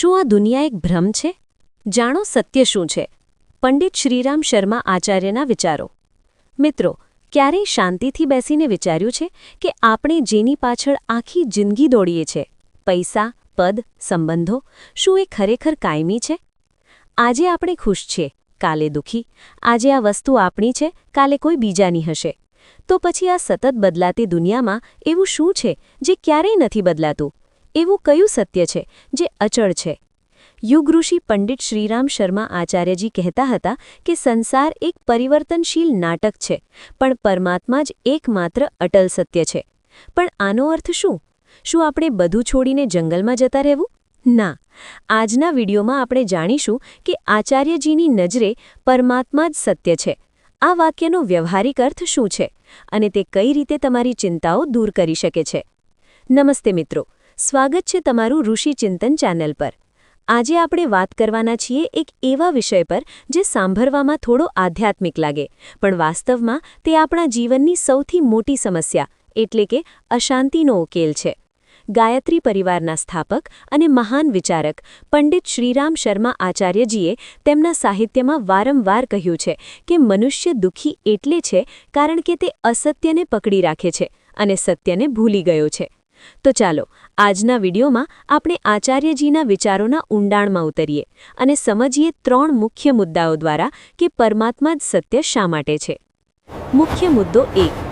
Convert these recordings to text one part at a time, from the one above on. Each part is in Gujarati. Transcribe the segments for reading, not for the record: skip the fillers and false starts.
શું આ દુનિયા એક ભ્રમ છે? જાણો સત્ય શું છે. પંડિત શ્રીરામ શર્મા આચાર્યના વિચારો. મિત્રો, ક્યારેય શાંતિથી બેસીને વિચાર્યું છે કે આપણે જેની પાછળ આખી જિંદગી દોડીએ છે, પૈસા, પદ, સંબંધો, શું એ ખરેખર કાયમી છે? આજે આપણે ખુશ છીએ, કાલે દુઃખી. આજે આ વસ્તુ આપણી છે, કાલે કોઈ બીજાની હશે. તો પછી આ સતત બદલાતી દુનિયામાં એવું શું છે જે ક્યારેય નથી બદલાતું? એવું કયું સત્ય છે જે અચળ છે? યુગઋષિ પંડિત શ્રીરામ શર્મા આચાર્યજી કહેતા હતા કે સંસાર એક પરિવર્તનશીલ નાટક છે, પણ પરમાત્મા જ એકમાત્ર અટલ સત્ય છે. પણ આનો અર્થ શું? શું આપણે બધું છોડીને જંગલમાં જતા રહેવું? ના. આજના વિડીયોમાં આપણે જાણીશું કે આચાર્યજીની નજરે પરમાત્મા જ સત્ય છે. આ વાક્યનો વ્યવહારિક અર્થ શું છે અને તે કઈ રીતે તમારી ચિંતાઓ દૂર કરી શકે છે? નમસ્તે મિત્રો, સ્વાગત છે તમારું ઋષિ ચિંતન ચેનલ પર. આજે આપણે વાત કરવાના છીએ એક એવા વિષય પર જે સાંભળવામાં થોડો આધ્યાત્મિક લાગે, પણ વાસ્તવમાં તે આપણા જીવનની સૌથી મોટી સમસ્યા એટલે કે અશાંતિનો ઉકેલ છે. ગાયત્રી પરિવારના સ્થાપક અને મહાન વિચારક પંડિત શ્રીરામ શર્મા આચાર્યજીએ તેમના સાહિત્યમાં વારંવાર કહ્યું છે કે મનુષ્ય દુઃખી એટલે છે કારણ કે તે અસત્યને પકડી રાખે છે અને સત્યને ભૂલી ગયો છે. તો ચાલો, આજના વિડીયોમાં આપણે આચાર્યજીના વિચારોના ઊંડાણમાં ઉતરીએ અને સમજીએ 3 મુખ્ય મુદ્દાઓ દ્વારા કે પરમાત્મા જ સત્ય શા માટે છે. મુખ્ય મુદ્દો 1.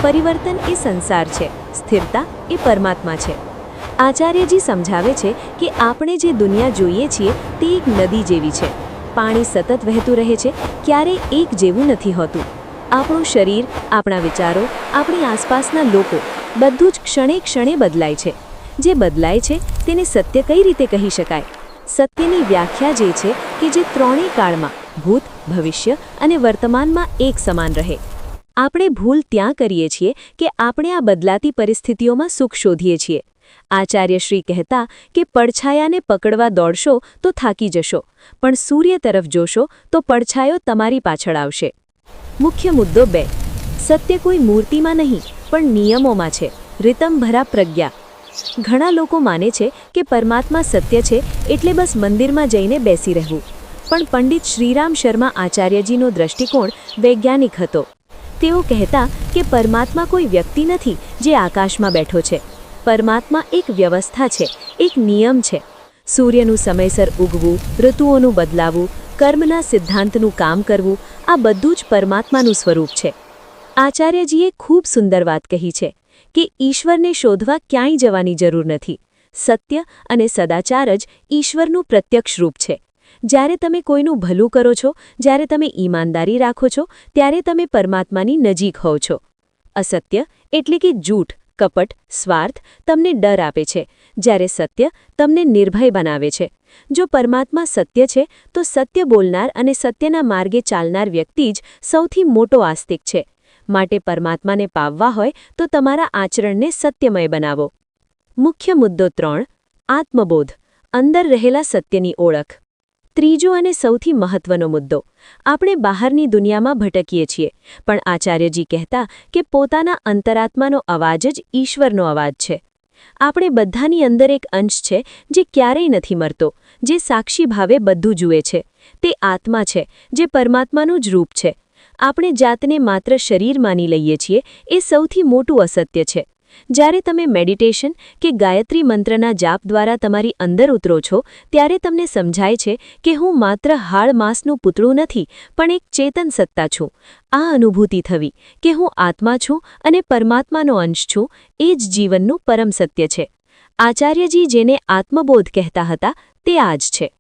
પરિવર્તન એ સંસાર છે, સ્થિરતા એ પરમાત્મા છે. આચાર્યજી સમજાવે છે કે આપણે જે દુનિયા જોઈએ છીએ તે એક નદી જેવી છે. પાણી સતત વહેતું રહે છે, ક્યારેય એક જેવું નથી હોતું. આપણું શરીર, આપણા વિચારો, આપણી આસપાસના લોકો બધું જ ક્ષણે ક્ષણે બદલાય છે. જે બદલાય છે તેને સત્ય કઈ રીતે કહી શકાય? સત્યની વ્યાખ્યા જે છે કે જે ત્રણેય કાળમાં, ભૂત, ભવિષ્ય અને વર્તમાનમાં એક સમાન રહે. આપણે ભૂલ ત્યાં કરીએ છીએ કે આપણે આ બદલાતી પરિસ્થિતિઓમાં સુખ શોધીએ છીએ. આચાર્યશ્રી કહેતા કે પડછાયાને પકડવા દોડશો તો થાકી જશો, પણ સૂર્ય તરફ જોશો તો પડછાયો તમારી પાછળ આવશે. મુખ્ય મુદ્દો 2. સત્ય કોઈ મૂર્તિમાં નહીં પણ નિયમોમાં છે. રીતમભરા પ્રજ્ઞા. ઘણા લોકો માને છે કે પરમાત્મા સત્ય છે એટલે બસ મંદિરમાં જઈને બેસી રહેવું. પણ પંડિત શ્રીરામ શર્મા આચાર્યજીનો દૃષ્ટિકોણ વૈજ્ઞાનિક હતો. તેઓ કહેતા કે પરમાત્મા કોઈ વ્યક્તિ નથી જે આકાશમાં બેઠો છે. પરમાત્મા એક વ્યવસ્થા છે, એક નિયમ છે. સૂર્યનું સમયસર ઉગવું, ઋતુઓનું બદલાવું, કર્મના સિદ્ધાંતનું કામ કરવું, આ બધું જ પરમાત્માનું સ્વરૂપ છે. આચાર્યજીએ ખૂબ સુંદર વાત કહી છે કે ઈશ્વરને શોધવા ક્યાંય જવાની જરૂર નથી. સત્ય અને સદાચાર જ ઈશ્વરનું પ્રત્યક્ષ રૂપ છે. જ્યારે તમે કોઈનું ભલું કરો છો, જ્યારે તમે ઈમાનદારી રાખો છો, ત્યારે તમે પરમાત્માની નજીક હોવ છો. અસત્ય એટલે કે જૂઠ, કપટ, સ્વાર્થ તમને ડર આપે છે, જ્યારે સત્ય તમને નિર્ભય બનાવે છે. જો પરમાત્મા સત્ય છે તો સત્ય બોલનાર અને સત્યના માર્ગે ચાલનાર વ્યક્તિ જ સૌથી મોટો આસ્તિક છે. માટે પરમાત્માને પાવવા હોય તો તમારા આચરણને સત્યમય બનાવો. મુખ્ય મુદ્દો 3. આત્મબોધ, અંદર રહેલા સત્યની ઓળખ. ત્રીજો અને સૌથી મહત્વનો મુદ્દો. આપણે બહારની દુનિયામાં ભટકીએ છીએ, પણ આચાર્યજી કહેતા કે પોતાના અંતરાત્માનો અવાજ જ ઈશ્વરનો અવાજ છે. આપણે બધાની અંદર એક અંશ છે જે ક્યારેય નથી મરતો, જે સાક્ષી ભાવે બધું જુએ છે. તે આત્મા છે જે પરમાત્માનું જ રૂપ છે. આપણે જાતને માત્ર શરીર માની લઈએ છીએ, એ સૌથી મોટું અસત્ય છે. જ્યારે તમે મેડિટેશન કે ગાયત્રી મંત્રના જાપ દ્વારા તમારી અંદર ઉતરો છો, ત્યારે તમને સમજાય છે કે હું માત્ર હાડ માંસનું પૂતળું નથી, પણ એક ચેતન સત્તા છું. આ અનુભૂતિ થવી કે હું આત્મા છું અને પરમાત્માનો અંશ છું, એ જ જીવનનું પરમ સત્ય છે. આચાર્યજી જેને આત્મબોધ કહેતા હતા તે આ જ છે.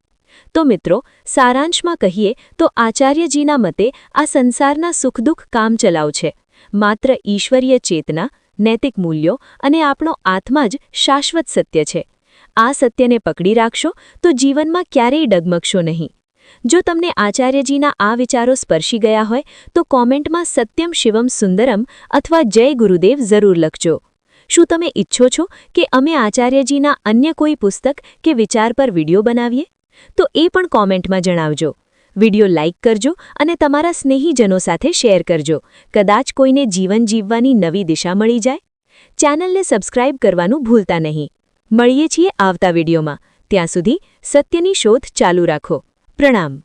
તો મિત્રો, સારાંશમાં કહીએ તો આચાર્યજીના મતે આ સંસારના સુખદુઃખ કામચલાઉ છે. માત્ર ઈશ્વરીય ચેતના, નૈતિક મૂલ્યો અને આપણો આત્મા જ શાશ્વત સત્ય છે. આ સત્યને પકડી રાખશો તો જીવનમાં ક્યારેય ડગમગશો નહીં. જો તમને આચાર્યજીના આ વિચારો સ્પર્શી ગયા હોય તો કોમેન્ટમાં સત્યમ શિવમ સુંદરમ અથવા જય ગુરુદેવ જરૂર લખજો. શું તમે ઈચ્છો છો કે અમે આચાર્યજીના અન્ય કોઈ પુસ્તક કે વિચાર પર વિડીયો બનાવીએ? તો એ પણ કોમેન્ટમાં જણાવજો. વિડીયો લાઇક કરજો અને તમારા સ્નેહીજનો સાથે શેર કરજો. કદાચ કોઈને જીવન જીવવાની નવી દિશા મળી જાય. ચેનલને સબસ્ક્રાઇબ કરવાનું ભૂલતા નહીં. મળીએ છીએ આવતા વિડીયોમાં. ત્યાં સુધી સત્યની શોધ ચાલુ રાખો. પ્રણામ.